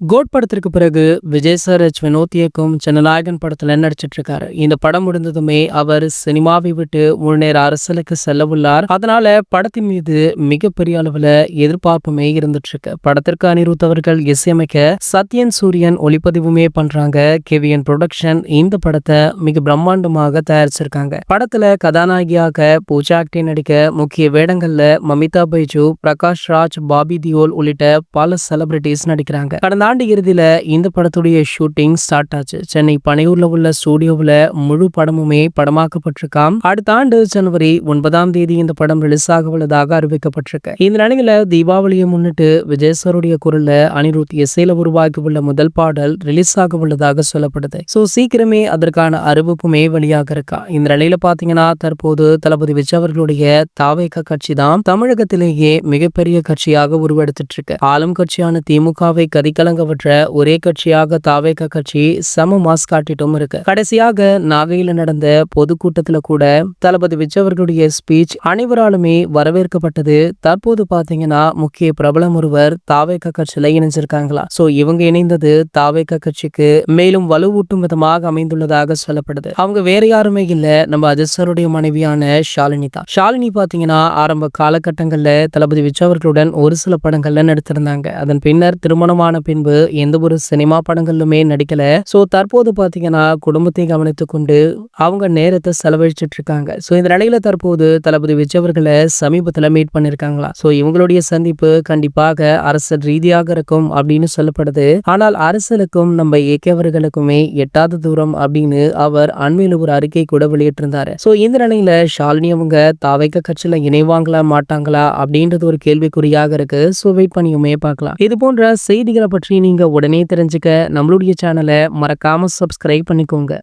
Code படத்திற்கு பிறகு Vijay sir Vinod இயக்கும் ஜனநாயகன் படத்துல நடிச்சிட்டு இருக்காரு. இந்த படம் முடிந்ததுமே அவர் சினிமாவை விட்டு முழுநேர அரசியலுக்கு செல்ல உள்ளார். அதனால படத்தின் மீது மிகப்பெரிய அளவுல எதிர்பார்ப்புமே இருந்துட்டு இருக்கு. படத்திற்கு அனிருத் அவர்கள் இசையமைக்க சத்யன் சூரியன் ஒளிப்பதிவுமே பண்றாங்க. கேவிஎன் புரொடக்ஷன் இந்த படத்தை மிக பிரம்மாண்டமாக தயாரிச்சிருக்காங்க. படத்துல கதாநாயகியாக பூஜா ஆக்டே நடிக்க முக்கிய வேடங்கள்ல மமிதா பைஜு, பிரகாஷ் ராஜ், பாபி தியோல் உள்ளிட்ட பல செலிபிரிட்டிஸ் நடிக்கிறாங்க. கடந்த ஆண்டு இறுதியில இந்த படத்துடைய ஷூட்டிங் ஸ்டார்ட் ஆச்சு. சென்னை பனையூர்ல உள்ள ஸ்டூடியோவில் முழு படமுமே படமாக்கப்பட்டிருக்காம். அடுத்த ஆண்டு ஜனவரி 9 இந்த படம் ரிலீஸ் ஆக உள்ளதாக அறிவிக்கப்பட்டிருக்கு. இந்த நிலையில தீபாவளியை முன்னிட்டு விஜய் சாருடைய குரல்ல அனிருத் இசையில உருவாக்கி உள்ள முதல் பாடல் ரிலீஸ் ஆக உள்ளதாக சொல்லப்படுது. சீக்கிரமே அதற்கான அறிவிப்புமே வெளியாக இருக்கா. இந்த நிலையில பாத்தீங்கன்னா தற்போது தளபதி விஜய் அவர்களுடைய தாவேக கட்சி தான் தமிழகத்திலேயே மிகப்பெரிய கட்சியாக உருவெடுத்துட்டு இருக்கு. ஆளும் கட்சியான திமுகவை கதிகலங்க விட்ட ஒரே கட்சியாக தாவேக கட்சி சம மாஸ் காட்டிட்டும் இருக்கு. கடைசியாக நாகையில நடந்த பொதுக்கூட்டத்துல கூட தளபதி விஜய் அவர்களுடைய ஸ்பீச் அனைவராலுமே வரவேற்கப்பட்டது. தற்போது பாத்தீங்கன்னா முக்கிய பிரபலம் ஒருவர் தாவேக கட்சியில இணைஞ்சிருக்காங்களா. இவங்க இணைந்தது தாவேக கட்சிக்கு மேலும் வலுவூட்டும் விதமாக அமைந்துள்ளதாக சொல்லப்படுது. அவங்க வேற யாருமே இல்ல, நம்ம அஜித் சாருடைய மனைவியான ஷாலினி தான். ஷாலினி பாத்தீங்கன்னா ஆரம்ப காலகட்டங்கள்ல தளபதி விஜய் அவர்களுடன் ஒரு சில படங்கள்ல நடித்திருந்தாங்க. அதன் பின்னர் திருமணமான பின்பு எந்த ஒரு சினிமா படங்களிலுமே நடிக்கல. தற்போது பாத்தீங்கன்னா குடும்பத்தை கவனித்துக் கொண்டு அவங்க நேரத்தை செலவழிச்சிட்டு இருக்காங்க. இந்த நிலையில தற்போது தளபதி விஜய் அவர்களை சமீபத்துல மீட் பண்ணிருக்காங்களா. இவங்களுடைய சந்திப்பு கண்டிப்பாக அரசியல் ரீதியாக இருக்கும் அப்படின்னு சொல்லப்படுது. ஆனால் அரசியலுக்கும் நம்ம இயக்கவர்களுக்குமே எட்டாத தூரம் அப்படின்னு அவர் அண்மையில ஒரு அறிக்கை கூட வெளியிட்டிருந்தாரு. இந்த நிலையில ஷாலினி அவங்க தாவைக்க கட்சியில இணைவாங்களா மாட்டாங்களா அப்படின்றது ஒரு கேள்விக்குறியாக இருக்கு. வெயிட் பண்ணியுமே பார்க்கலாம். இது போன்ற செய்திகளை பற்றி நீங்க உடனே தெரிஞ்சுக்க நம்மளுடைய சேனலை மறக்காம சப்ஸ்கிரைப் பண்ணிக்கோங்க.